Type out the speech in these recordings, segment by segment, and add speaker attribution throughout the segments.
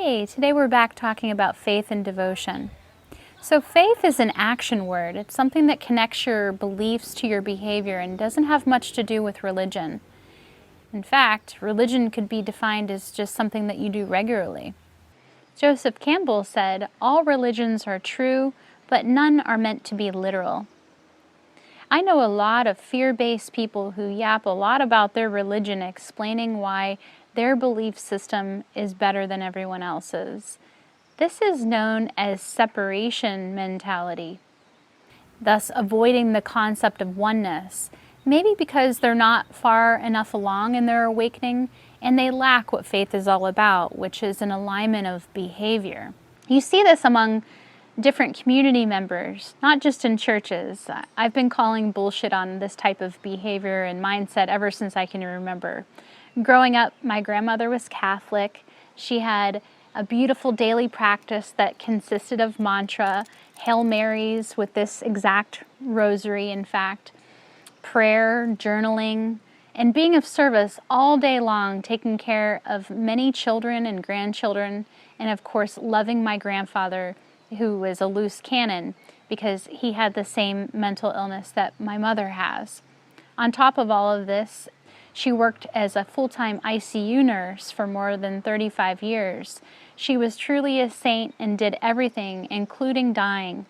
Speaker 1: Hey, today we're back talking about faith and devotion. So faith is an action word. It's something that connects your beliefs to your behavior and doesn't have much to do with religion. In fact, religion could be defined as just something that you do regularly. Joseph Campbell said, "All religions are true, but none are meant to be literal." I know a lot of fear-based people who yap a lot about their religion, explaining why their belief system is better than everyone else's. This is known as separation mentality, thus avoiding the concept of oneness, maybe because they're not far enough along in their awakening and they lack what faith is all about, which is an alignment of behavior. You see this among different community members, not just in churches. I've been calling bullshit on this type of behavior and mindset ever since I can remember. Growing up, my grandmother was Catholic. She had a beautiful daily practice that consisted of mantra, Hail Marys with this exact rosary, in fact, prayer, journaling, and being of service all day long, taking care of many children and grandchildren, and of course loving my grandfather, who was a loose cannon because he had the same mental illness that my mother has. On top of all of this, she worked as a full-time ICU nurse for more than 35 years. She was truly a saint and did everything, including dying,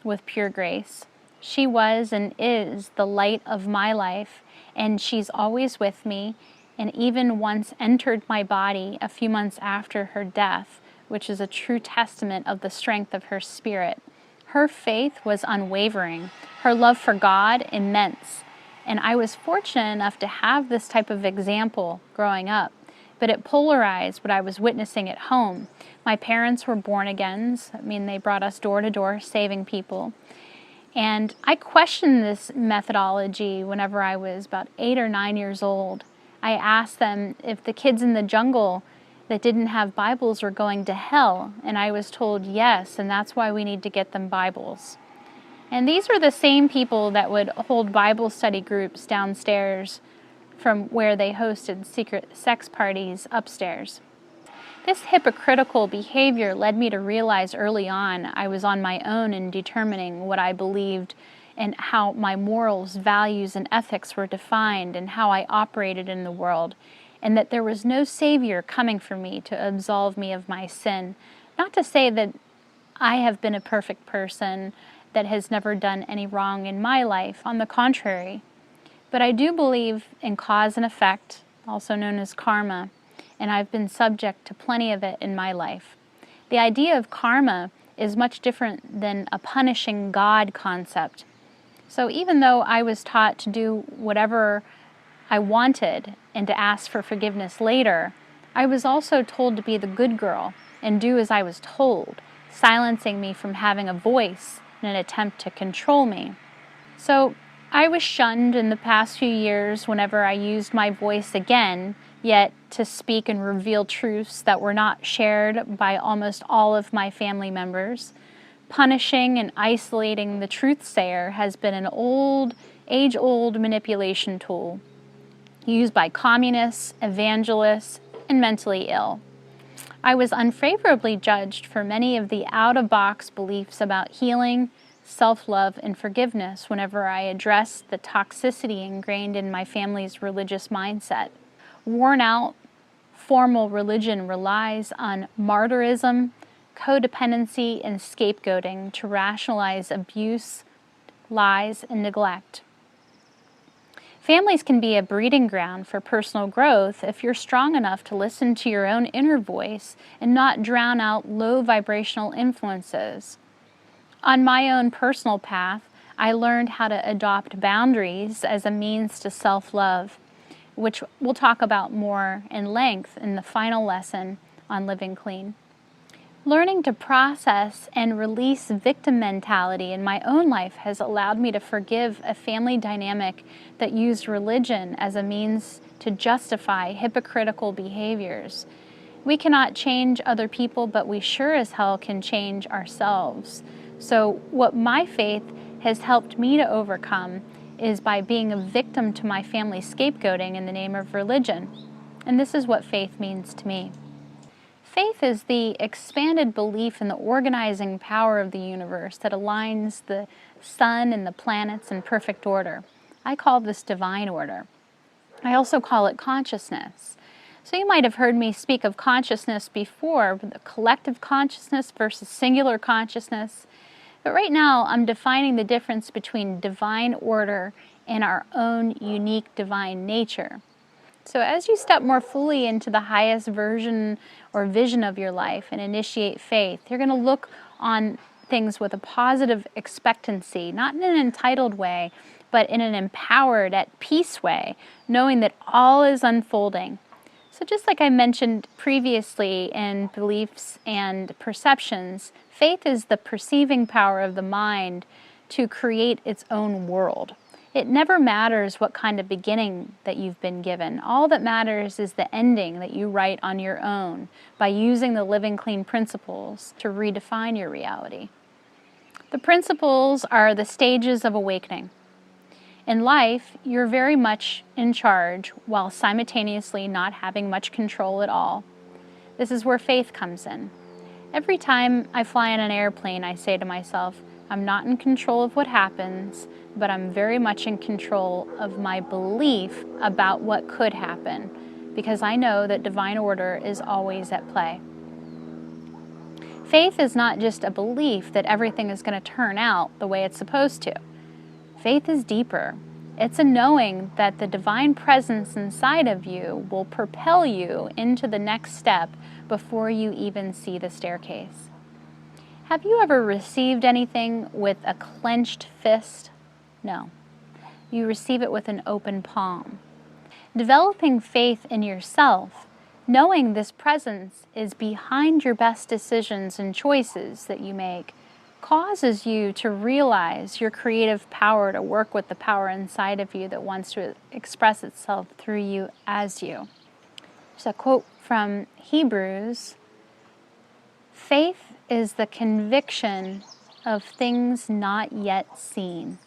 Speaker 1: with pure grace. She was and is the light of my life, and she's always with me, and even once entered my body a few months after her death, which is a true testament of the strength of her spirit. Her faith was unwavering, her love for God immense, and I was fortunate enough to have this type of example growing up, but it polarized what I was witnessing at home. My parents were born-agains. They brought us door to door saving people. And I questioned this methodology whenever I was about 8 or 9 years old. I asked them if the kids in the jungle that didn't have Bibles were going to hell, and I was told yes, and that's why we need to get them Bibles. And these were the same people that would hold Bible study groups downstairs from where they hosted secret sex parties upstairs. This hypocritical behavior led me to realize early on I was on my own in determining what I believed and how my morals, values, and ethics were defined and how I operated in the world, and that there was no Savior coming for me to absolve me of my sin. Not to say that I have been a perfect person that has never done any wrong in my life, on the contrary. But I do believe in cause and effect, also known as karma, and I've been subject to plenty of it in my life. The idea of karma is much different than a punishing God concept. So even though I was taught to do whatever I wanted and to ask for forgiveness later, I was also told to be the good girl and do as I was told, silencing me from having a voice in an attempt to control me. So I was shunned in the past few years whenever I used my voice again, yet to speak and reveal truths that were not shared by almost all of my family members. Punishing and isolating the truth-sayer has been an age-old manipulation tool used by communists, evangelists, and mentally ill. I was unfavorably judged for many of the out-of-box beliefs about healing, self-love, and forgiveness whenever I addressed the toxicity ingrained in my family's religious mindset. Worn-out, formal religion relies on martyrism, codependency, and scapegoating to rationalize abuse, lies, and neglect. Families can be a breeding ground for personal growth if you're strong enough to listen to your own inner voice and not drown out low vibrational influences. On my own personal path, I learned how to adopt boundaries as a means to self-love, which we'll talk about more in length in the final lesson on Living Clean. Learning to process and release victim mentality in my own life has allowed me to forgive a family dynamic that used religion as a means to justify hypocritical behaviors. We cannot change other people, but we sure as hell can change ourselves. So what my faith has helped me to overcome is by being a victim to my family's scapegoating in the name of religion. And this is what faith means to me. Faith is the expanded belief in the organizing power of the universe that aligns the sun and the planets in perfect order. I call this divine order. I also call it consciousness. So you might have heard me speak of consciousness before, the collective consciousness versus singular consciousness. But right now I'm defining the difference between divine order and our own unique divine nature. So as you step more fully into the highest version or vision of your life and initiate faith, you're going to look on things with a positive expectancy, not in an entitled way, but in an empowered, at peace way, knowing that all is unfolding. So just like I mentioned previously in beliefs and perceptions, faith is the perceiving power of the mind to create its own world. It never matters what kind of beginning that you've been given. All that matters is the ending that you write on your own by using the living clean principles to redefine your reality. The principles are the stages of awakening. In life, you're very much in charge while simultaneously not having much control at all. This is where faith comes in. Every time I fly in an airplane, I say to myself, I'm not in control of what happens, but I'm very much in control of my belief about what could happen, because I know that divine order is always at play. Faith is not just a belief that everything is going to turn out the way it's supposed to. Faith is deeper. It's a knowing that the divine presence inside of you will propel you into the next step before you even see the staircase. Have you ever received anything with a clenched fist? No. You receive it with an open palm. Developing faith in yourself, knowing this presence is behind your best decisions and choices that you make, causes you to realize your creative power to work with the power inside of you that wants to express itself through you as you. There's a quote from Hebrews: faith is the conviction of things not yet seen.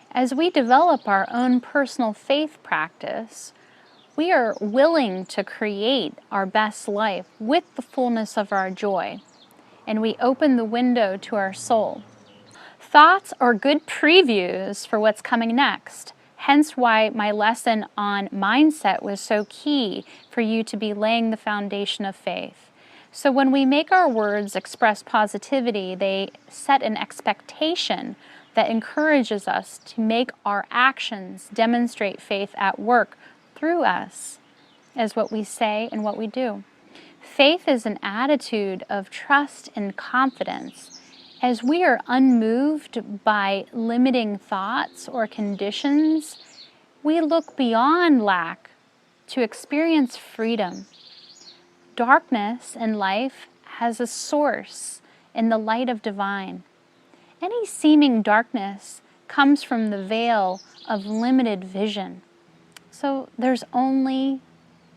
Speaker 1: As we develop our own personal faith practice, we are willing to create our best life with the fullness of our joy, and we open the window to our soul. Thoughts are good previews for what's coming next, hence why my lesson on mindset was so key for you to be laying the foundation of faith. So when we make our words express positivity, they set an expectation that encourages us to make our actions demonstrate faith at work through us as what we say and what we do. Faith is an attitude of trust and confidence. As we are unmoved by limiting thoughts or conditions, we look beyond lack to experience freedom. Darkness in life has a source in the light of divine. Any seeming darkness comes from the veil of limited vision. So there's only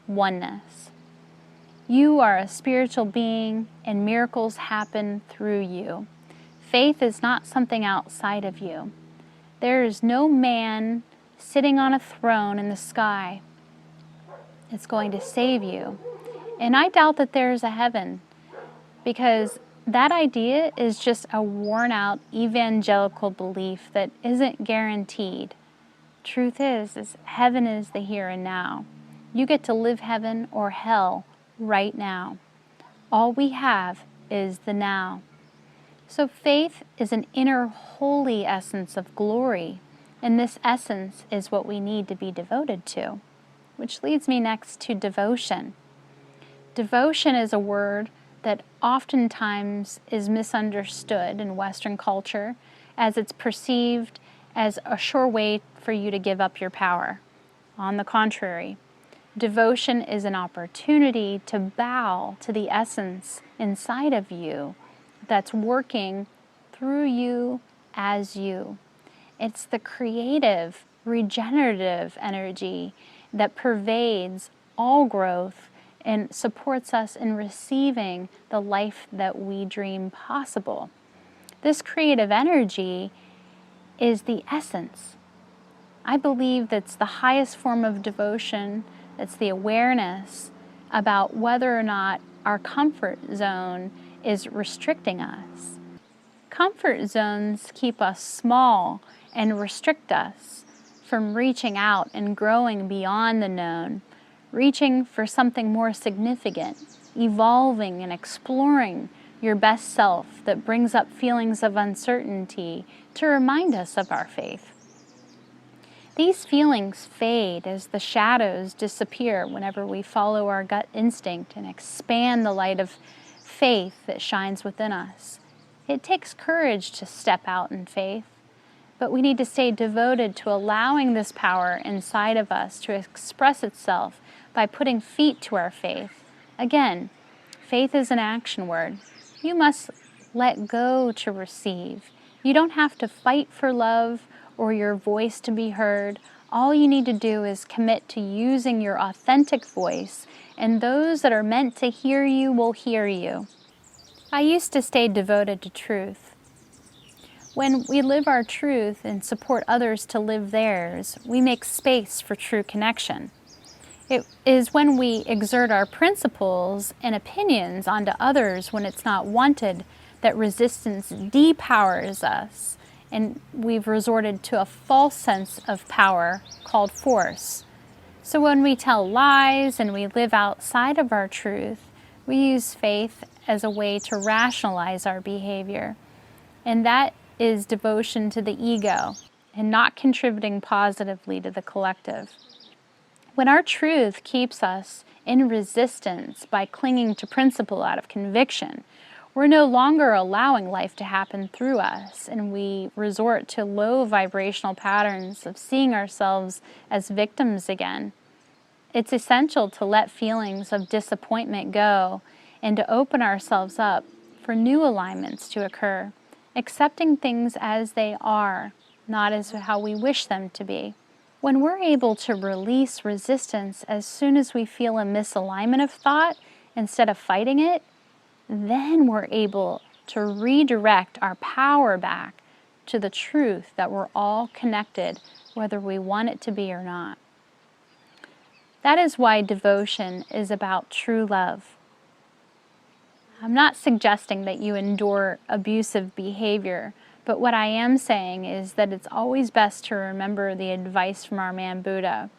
Speaker 1: oneness. You are a spiritual being, and miracles happen through you. Faith is not something outside of you. There is no man sitting on a throne in the sky that's going to save you. And I doubt that there's a heaven, because that idea is just a worn-out evangelical belief that isn't guaranteed. Truth is heaven is the here and now. You get to live heaven or hell right now. All we have is the now. So faith is an inner holy essence of glory, and this essence is what we need to be devoted to. Which leads me next to devotion. Devotion is a word that oftentimes is misunderstood in Western culture, as it's perceived as a sure way for you to give up your power. On the contrary, devotion is an opportunity to bow to the essence inside of you that's working through you as you. It's the creative, regenerative energy that pervades all growth and supports us in receiving the life that we dream possible. This creative energy is the essence. I believe that's the highest form of devotion. It's the awareness about whether or not our comfort zone is restricting us. Comfort zones keep us small and restrict us from reaching out and growing beyond the known, reaching for something more significant, evolving and exploring your best self that brings up feelings of uncertainty to remind us of our faith. These feelings fade as the shadows disappear whenever we follow our gut instinct and expand the light of faith that shines within us. It takes courage to step out in faith, but we need to stay devoted to allowing this power inside of us to express itself by putting feet to our faith. Again, faith is an action word. You must let go to receive. You don't have to fight for love or your voice to be heard. All you need to do is commit to using your authentic voice, and those that are meant to hear you will hear you. I used to stay devoted to truth. When we live our truth and support others to live theirs, we make space for true connection. It is when we exert our principles and opinions onto others when it's not wanted that resistance depowers us, and we've resorted to a false sense of power called force. So when we tell lies and we live outside of our truth, we use faith as a way to rationalize our behavior. And that is devotion to the ego and not contributing positively to the collective. When our truth keeps us in resistance by clinging to principle out of conviction, we're no longer allowing life to happen through us, and we resort to low vibrational patterns of seeing ourselves as victims again. It's essential to let feelings of disappointment go and to open ourselves up for new alignments to occur, accepting things as they are, not as how we wish them to be. When we're able to release resistance as soon as we feel a misalignment of thought instead of fighting it, then we're able to redirect our power back to the truth that we're all connected, whether we want it to be or not. That is why devotion is about true love. I'm not suggesting that you endure abusive behavior, but what I am saying is that it's always best to remember the advice from our man Buddha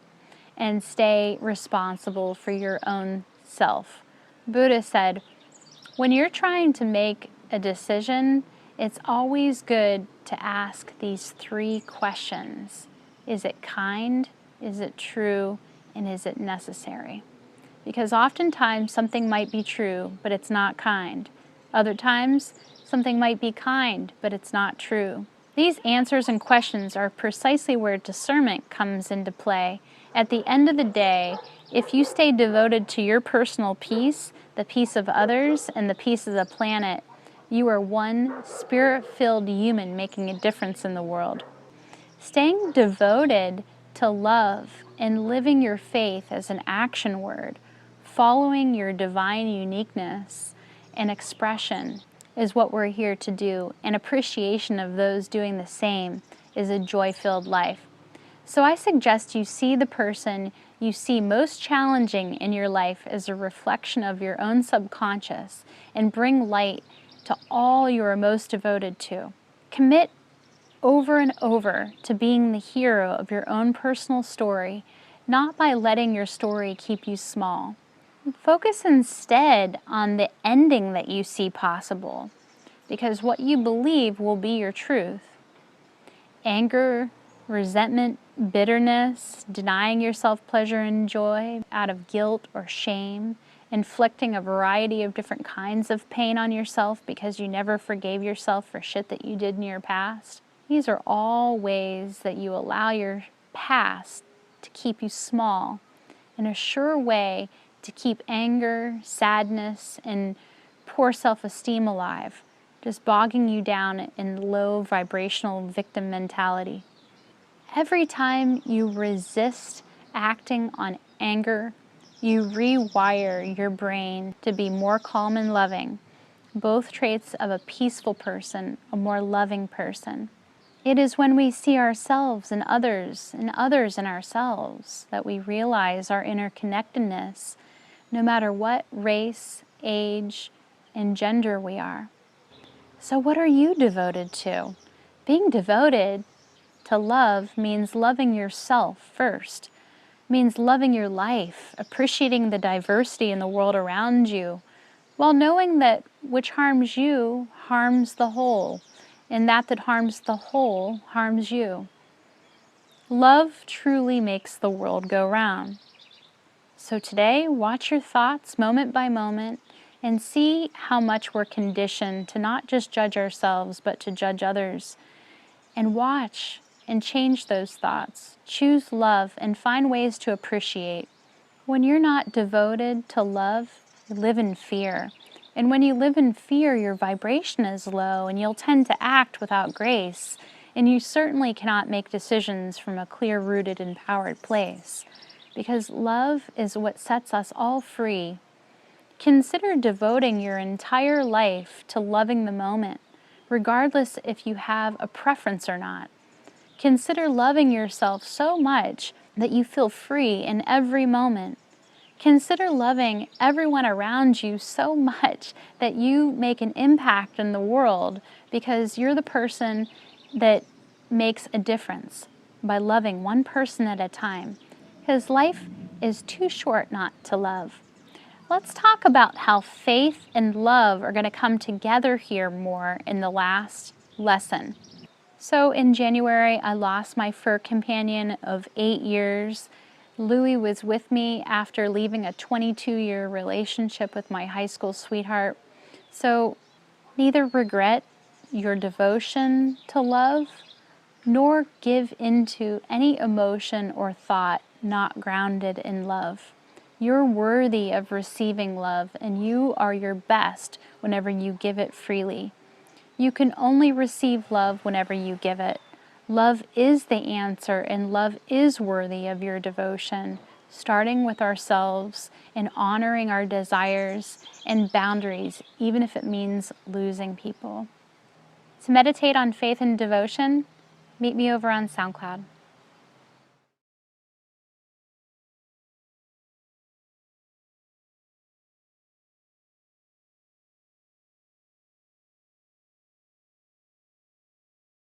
Speaker 1: and stay responsible for your own self. Buddha said, when you're trying to make a decision, it's always good to ask these 3 questions. Is it kind? Is it true? And is it necessary? Because oftentimes something might be true, but it's not kind. Other times, something might be kind, but it's not true. These answers and questions are precisely where discernment comes into play. At the end of the day, if you stay devoted to your personal peace, the peace of others, and the peace of the planet, you are one spirit-filled human making a difference in the world. Staying devoted to love and living your faith as an action word, following your divine uniqueness and expression is what we're here to do, and appreciation of those doing the same is a joy-filled life. So I suggest you see the person you see most challenging in your life as a reflection of your own subconscious and bring light to all you are most devoted to. Commit over and over to being the hero of your own personal story, not by letting your story keep you small. Focus instead on the ending that you see possible, because what you believe will be your truth. Anger, resentment, bitterness, denying yourself pleasure and joy out of guilt or shame, inflicting a variety of different kinds of pain on yourself because you never forgave yourself for shit that you did in your past. These are all ways that you allow your past to keep you small, and a sure way to keep anger, sadness, and poor self-esteem alive, just bogging you down in low vibrational victim mentality. Every time you resist acting on anger, you rewire your brain to be more calm and loving, both traits of a peaceful person, a more loving person. It is when we see ourselves and others in ourselves that we realize our interconnectedness no matter what race, age, and gender we are. So what are you devoted to? Being devoted to love means loving yourself first, means loving your life, appreciating the diversity in the world around you, while knowing that which harms you harms the whole, and that harms the whole harms you. Love truly makes the world go round. So today, watch your thoughts moment by moment and see how much we're conditioned to not just judge ourselves, but to judge others. And watch and change those thoughts. Choose love and find ways to appreciate. When you're not devoted to love, you live in fear. And when you live in fear, your vibration is low and you'll tend to act without grace. And you certainly cannot make decisions from a clear-rooted, empowered place. Because love is what sets us all free. Consider devoting your entire life to loving the moment, regardless if you have a preference or not. Consider loving yourself so much that you feel free in every moment. Consider loving everyone around you so much that you make an impact in the world because you're the person that makes a difference by loving one person at a time. Because life is too short not to love. Let's talk about how faith and love are going to come together here more in the last lesson. So in January, I lost my fur companion of 8 years. Louie was with me after leaving a 22-year relationship with my high school sweetheart. So neither regret your devotion to love, nor give into any emotion or thought not grounded in love. You're worthy of receiving love, and you are your best whenever you give it freely. You can only receive love whenever you give it. Love is the answer, and love is worthy of your devotion, starting with ourselves and honoring our desires and boundaries, even if it means losing people. To meditate on faith and devotion, meet me over on SoundCloud.